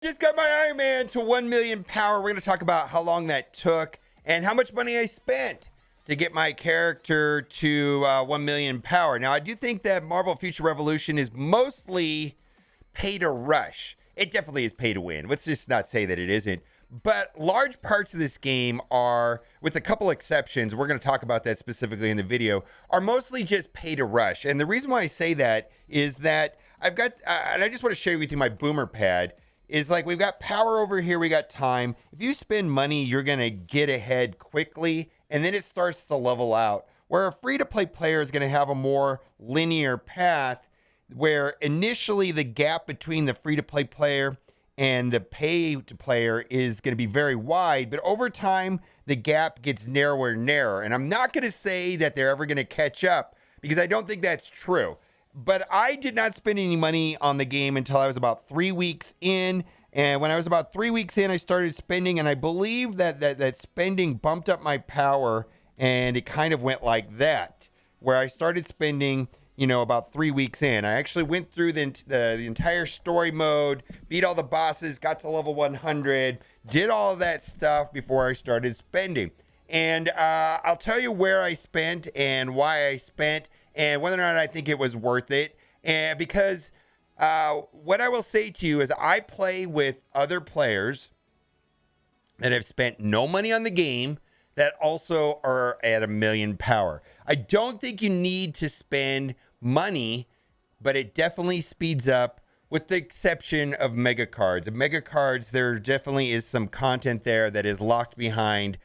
Just got my Iron Man to 1 million power. We're going to talk about how long that took and how much money I spent to get my character to 1 million power. Now, I do think that Marvel Future Revolution is mostly pay to rush. It definitely is pay to win. Let's just not say that it isn't. But large parts of this game are, with a couple exceptions, we're going to talk about that specifically in the video, are mostly just pay to rush. And the reason why I say that is that I've got, and I just want to share with you my boomer pad, is like we've got power over here, we got time. If you spend money, you're going to get ahead quickly, and then it starts to level out. Where a free-to-play player is going to have a more linear path, where initially the gap between the free-to-play player and the pay-to-player is going to be very wide, but over time, the gap gets narrower and narrower. And I'm not going to say that they're ever going to catch up, because I don't think that's true. But I did not spend any money on the game until I was about 3 weeks in. And when I was about 3 weeks in, I started spending. And I believe that spending bumped up my power. And it kind of went like that, where I started spending, about 3 weeks in. I actually went through the entire story mode, beat all the bosses, got to level 100, did all of that stuff before I started spending. And I'll tell you where I spent and why I spent, and whether or not I think it was worth it. And because what I will say to you is I play with other players that have spent no money on the game that also are at 1 million power. I don't think you need to spend money, but it definitely speeds up, with the exception of mega cards. Mega cards, there definitely is some content there that is locked behind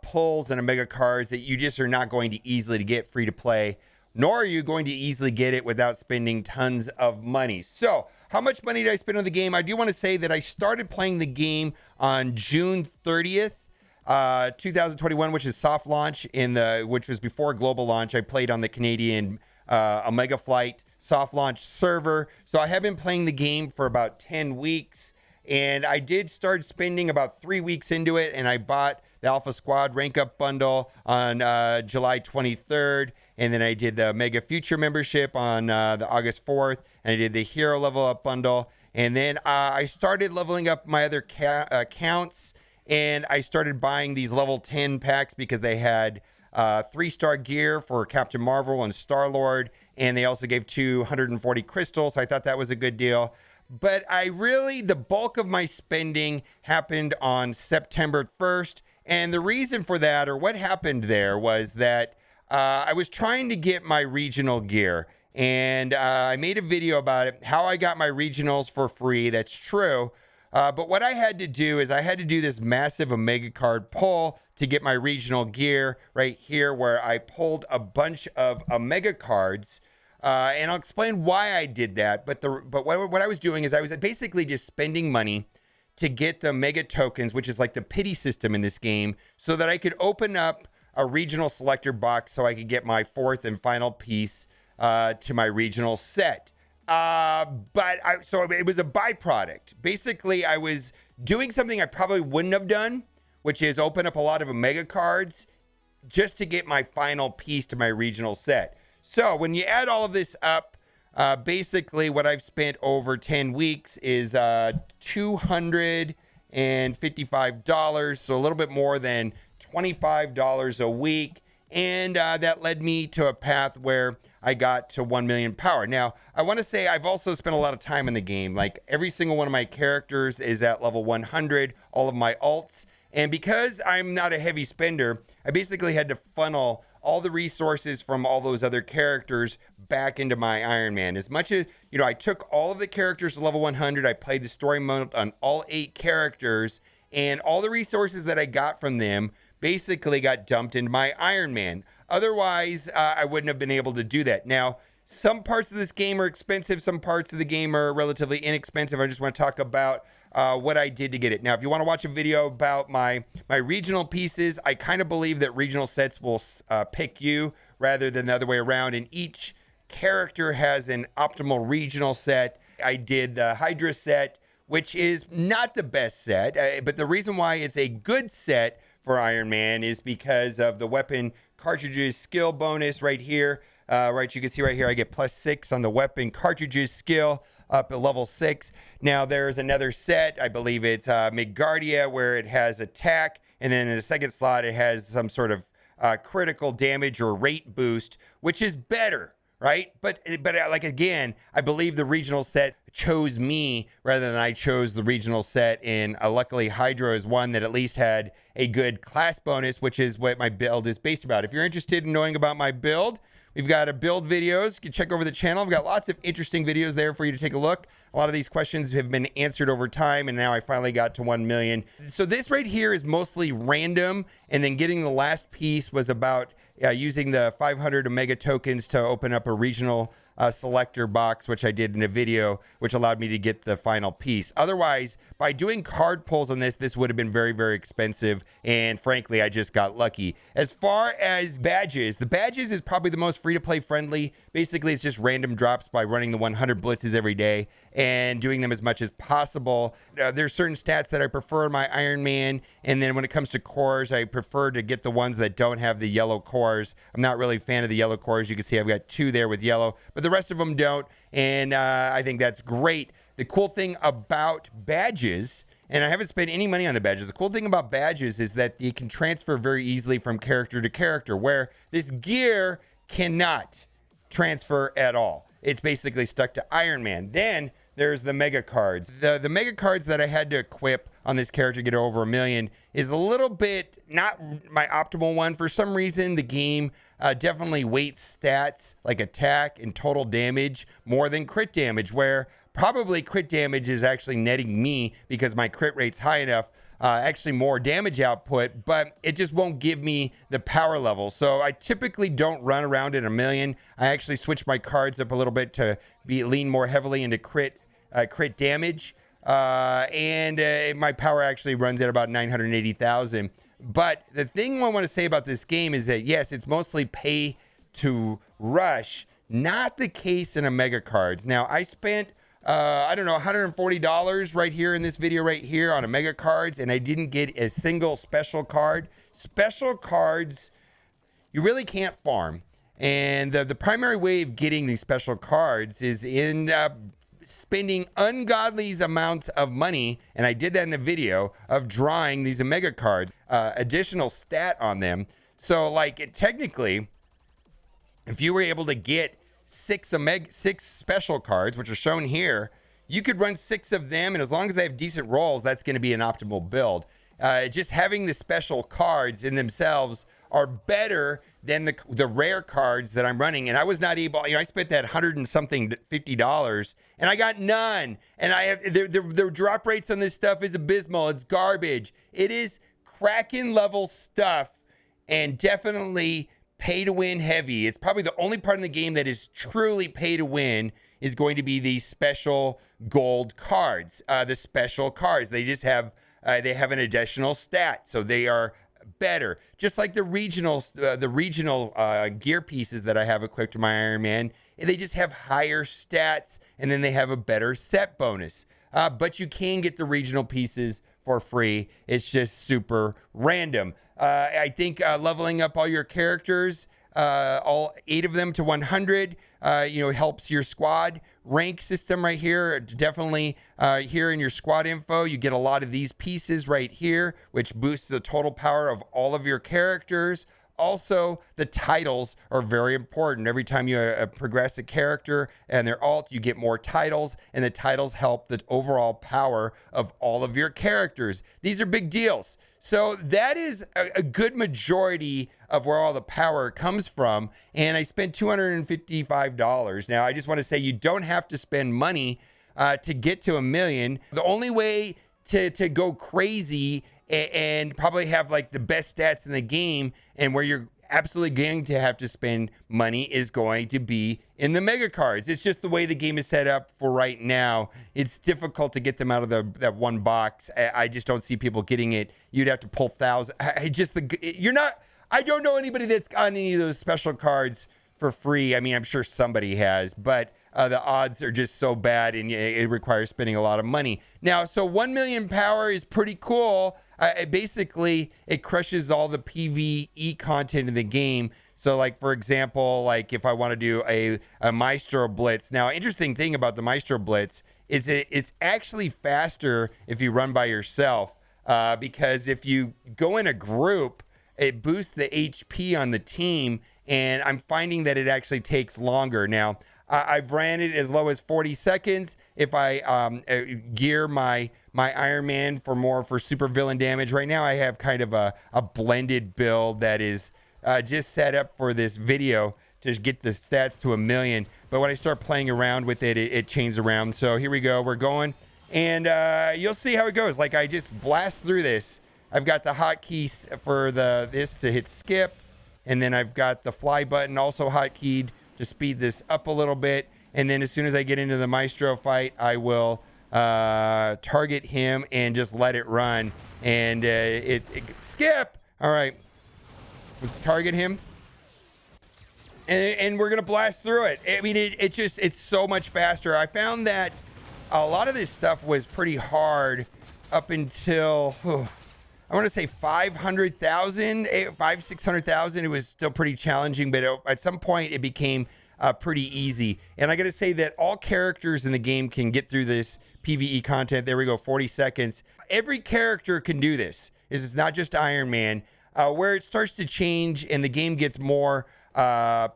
pulls and mega cards that you just are not going to easily get free to play, nor are you going to easily get it without spending tons of money. So how much money did I spend on the game? I do want to say that I started playing the game on June 30th, 2021, which is soft launch, which was before global launch. I played on the Canadian Omega Flight soft launch server. So I have been playing the game for about 10 weeks, and I did start spending about 3 weeks into it, and I bought the Alpha Squad rank up bundle on July 23rd. And then I did the Mega Future membership on the August 4th. And I did the Hero Level Up bundle. And then I started leveling up my other accounts. And I started buying these level 10 packs because they had 3-star gear for Captain Marvel and Star-Lord. And they also gave 240 crystals. So I thought that was a good deal. But the bulk of my spending happened on September 1st. And the reason for that, or what happened there, was that I was trying to get my regional gear. And I made a video about it, how I got my regionals for free. That's true. But what I had to do is I had to do this massive Omega card pull to get my regional gear right here, where I pulled a bunch of Omega cards. And I'll explain why I did that. But what I was doing is I was basically just spending money to get the Mega tokens, which is like the pity system in this game, so that I could open up a regional selector box so I could get my 4th and final piece to my regional set. So it was a byproduct. Basically, I was doing something I probably wouldn't have done, which is open up a lot of Omega cards just to get my final piece to my regional set. So when you add all of this up, basically what I've spent over 10 weeks is $255, so a little bit more than $25 a week. And that led me to a path where I got to 1 million power. Now, I want to say I've also spent a lot of time in the game. Like every single one of my characters is at level 100, all of my alts. And because I'm not a heavy spender, I basically had to funnel all the resources from all those other characters back into my Iron Man. As much as, I took all of the characters to level 100, I played the story mode on all 8 characters, and all the resources that I got from them basically got dumped into my Iron Man. Otherwise, I wouldn't have been able to do that. Now, some parts of this game are expensive, some parts of the game are relatively inexpensive. I just want to talk about what I did to get it. Now, if you want to watch a video about my regional pieces, I kind of believe that regional sets will pick you rather than the other way around, and each character has an optimal regional set. I did the Hydra set, which is not the best set, but the reason why it's a good set for Iron Man is because of the weapon cartridges skill bonus right here. You can see right here I get +6 on the weapon cartridges skill. up at level 6. Now there's another set, I believe it's Midgardia, where it has attack, and then in the second slot it has some sort of critical damage or rate boost, which is better, right? But like, again, I believe the regional set chose me rather than I chose the regional set, and luckily Hydra is one that at least had a good class bonus, which is what my build is based about. If you're interested in knowing about my build, we've got a build videos. You can check over the channel. I've got lots of interesting videos there for you to take a look. A lot of these questions have been answered over time, and now I finally got to 1 million. So this right here is mostly random, and then getting the last piece was about using the 500 Omega tokens to open up a regional selector box, which I did in a video, which allowed me to get the final piece. Otherwise, by doing card pulls on this would have been very, very expensive, and frankly, I just got lucky. As far as badges, the badges is probably the most free-to-play friendly. Basically, it's just random drops by running the 100 blitzes every day and doing them as much as possible. There's certain stats that I prefer in my Iron Man, and then when it comes to cores, I prefer to get the ones that don't have the yellow cores. I'm not really a fan of the yellow cores. You can see I've got 2 there with yellow, but the rest of them don't, and I think that's great. The cool thing about badges, and I haven't spent any money on the badges, the cool thing about badges is that you can transfer very easily from character to character, where this gear cannot transfer at all. It's basically stuck to Iron Man. Then there's the mega cards. The mega cards that I had to equip on this character to get over 1 million is a little bit not my optimal one. For some reason, the game definitely weights stats like attack and total damage more than crit damage, where probably crit damage is actually netting me because my crit rate's high enough, actually more damage output, but it just won't give me the power level. So I typically don't run around at 1 million. I actually switch my cards up a little bit to lean more heavily into crit damage. And my power actually runs at about 980,000. But the thing I want to say about this game is that, yes, it's mostly pay to rush. Not the case in Omega cards. Now, I spent, I don't know, $140 right here in this video right here on Omega cards, and I didn't get a single special card. Special cards, you really can't farm. And the primary way of getting these special cards is in spending ungodly amounts of money, and I did that in the video, of drawing these Omega cards, additional stat on them. So, like, technically, if you were able to get 6 special cards, which are shown here, you could run 6 of them, and as long as they have decent rolls, that's going to be an optimal build. Just having the special cards in themselves are better than the rare cards that I'm running. And I was not able, I spent that $100 and something $50, and I got none. And I have the drop rates on this stuff is abysmal. It's garbage. It is Kraken level stuff, and definitely pay to win heavy. It's probably the only part in the game that is truly pay to win is going to be the special gold cards. The special cards, they just have they have an additional stat, so they are better. Just like the regional gear pieces that I have equipped to my Iron Man, they just have higher stats, and then they have a better set bonus. But you can get the regional pieces for free. It's just super random. I think leveling up all your characters, all 8 of them to 100, helps your squad rank system right here. Definitely here in your squad info, you get a lot of these pieces right here, which boosts the total power of all of your characters. Also, the titles are very important. Every time you progress a character and their alt, you get more titles, and the titles help the overall power of all of your characters. These are big deals. So that is a good majority of where all the power comes from, and I spent $255. Now, I just want to say you don't have to spend money to get to 1 million. The only way to go crazy and probably have like the best stats in the game, and where you're absolutely going to have to spend money, is going to be in the mega cards. It's just the way the game is set up for right now. It's difficult to get them out of that one box. I just don't see people getting it. You'd have to pull thousands. I don't know anybody that's gotten any of those special cards for free. I mean, I'm sure somebody has, but the odds are just so bad, and it requires spending a lot of money. Now, so 1 million power is pretty cool. Basically, it crushes all the PvE content in the game. So like, for example, like if I want to do a Maestro Blitz. Now, interesting thing about the Maestro Blitz is it's actually faster if you run by yourself, because if you go in a group, it boosts the HP on the team, and I'm finding that it actually takes longer. Now, I've ran it as low as 40 seconds. If I gear my Iron Man for super villain damage, right now I have kind of a blended build that is just set up for this video to get the stats to 1,000,000. But when I start playing around with it, it changes around. So here we go. We're going, and you'll see how it goes. Like, I just blast through this. I've got the hotkeys for this to hit skip, and then I've got the fly button also hotkeyed to speed this up a little bit. And then as soon as I get into the Maestro fight, I will target him and just let it run. And it skip. All right, let's target him. And we're going to blast through it. I mean, it's so much faster. I found that a lot of this stuff was pretty hard up until, I want to say 500,000, 600,000. It was still pretty challenging, but at some point it became pretty easy. And I got to say that all characters in the game can get through this PvE content. There we go, 40 seconds. Every character can do this. This is not just Iron Man. Where it starts to change and the game gets more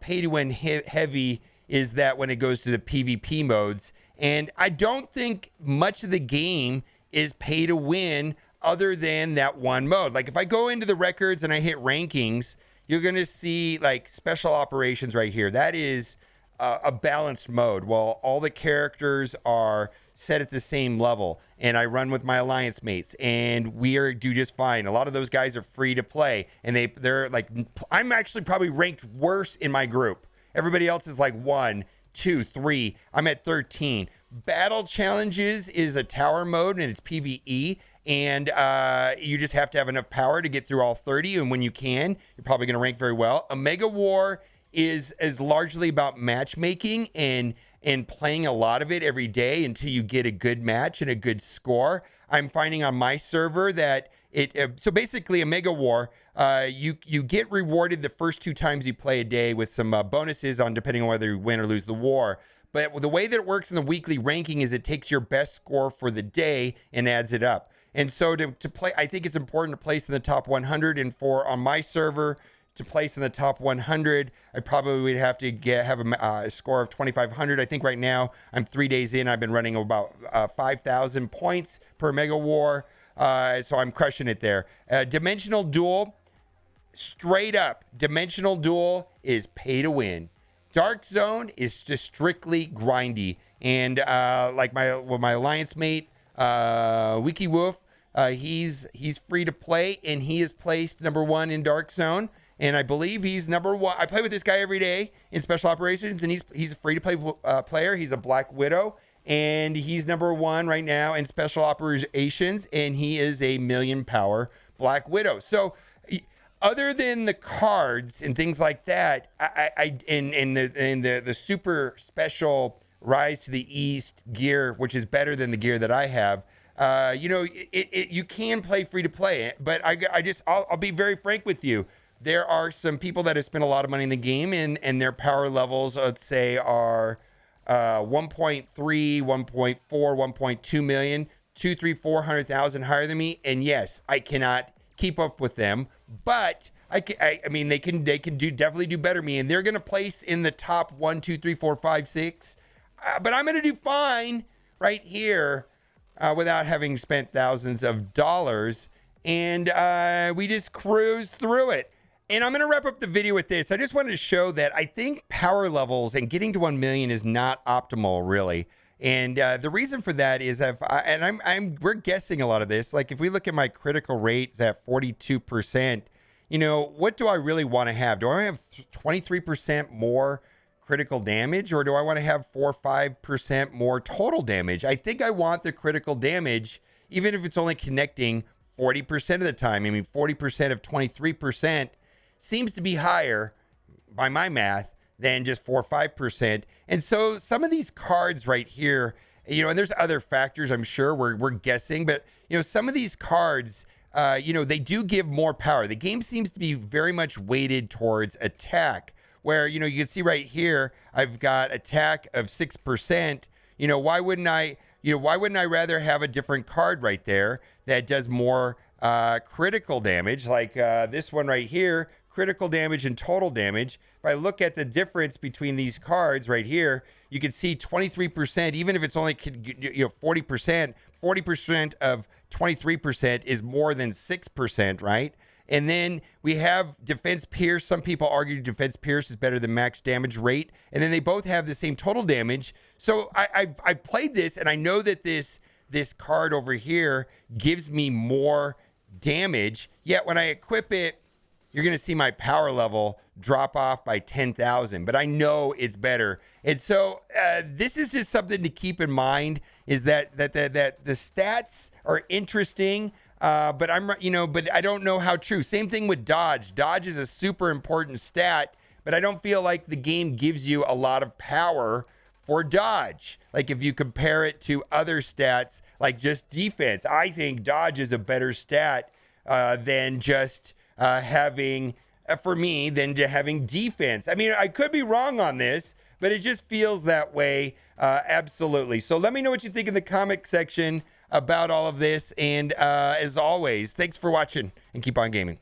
pay to win heavy is that when it goes to the PvP modes. And I don't think much of the game is pay to win other than that one mode. Like if I go into the records and I hit rankings, you're going to see like special operations right here. That is a balanced mode. Well, all the characters are set at the same level, and I run with my alliance mates, and do just fine. A lot of those guys are free to play, and they're like, I'm actually probably ranked worse in my group. Everybody else is like 1, 2, 3. I'm at 13. Battle challenges is a tower mode, and it's PvE. And you just have to have enough power to get through all 30. And when you can, you're probably going to rank very well. A Mega War is largely about matchmaking and playing a lot of it every day until you get a good match and a good score. I'm finding on my server that so basically a Mega War, you get rewarded the first 2 times you play a day with some bonuses on depending on whether you win or lose the war. But the way that it works in the weekly ranking is it takes your best score for the day and adds it up. And so to play, I think it's important to place in the top 100. And on my server, to place in the top 100, I probably would have to have a score of 2,500. I think right now I'm 3 days in. I've been running about 5,000 points per Mega War. So I'm crushing it there. Dimensional Duel, straight up, Dimensional Duel is pay to win. Dark Zone is just strictly grindy. And like my alliance mate, Wiki Wolf, he's free to play, and he is placed number 1 in Dark Zone. And I believe he's number 1. I play with this guy every day in Special Operations, and he's a free to play player. He's a Black Widow, and he's number 1 right now in Special Operations, and he is a 1,000,000 power Black Widow. So other than the cards and things like that, the super special Rise to the East gear, which is better than the gear that I have, you can play free to play. But I'll be very frank with you. There are some people that have spent a lot of money in the game, and their power levels, let's say, are 1.3, 1.4, 1.2 million, 2, 3, 400,000 higher than me. And yes, I cannot keep up with them, but I mean, they can definitely do better than me, and they're going to place in the top 1, 2, 3, 4, 5, 6. But I'm going to do fine right here without having spent thousands of dollars, and we just cruise through it. And I'm going to wrap up the video with this. I just wanted to show that I think power levels and getting to 1 million is not optimal, really. And the reason for that is we're guessing a lot of this. Like if we look at my critical rates at 42%, what do I really want to have? Do I have 23% more critical damage, or do I want to have 4 or 5% more total damage? I think I want the critical damage, even if it's only connecting 40% of the time. I mean, 40% of 23% seems to be higher by my math than just 4 or 5%. And so some of these cards right here, and there's other factors I'm sure we're guessing, but some of these cards, they do give more power. The game seems to be very much weighted towards attack, where, you can see right here, I've got attack of 6%. Why wouldn't I rather have a different card right there that does more critical damage, like this one right here, critical damage and total damage. If I look at the difference between these cards right here, you can see 23%, even if it's only 40% of 23% is more than 6%, right? And then we have defense pierce. Some people argue defense pierce is better than max damage rate. And then they both have the same total damage. So I played this, and I know that this card over here gives me more damage. Yet when I equip it, you're going to see my power level drop off by 10,000. But I know it's better. And so this is just something to keep in mind, is that the stats are interesting. But I don't know how true. Same thing with dodge. Dodge is a super important stat, but I don't feel like the game gives you a lot of power for dodge. Like if you compare it to other stats, like just defense, I think dodge is a better stat than just having defense. I mean, I could be wrong on this, but it just feels that way. Absolutely. So let me know what you think in the comment section about all of this. And as always, thanks for watching, and keep on gaming.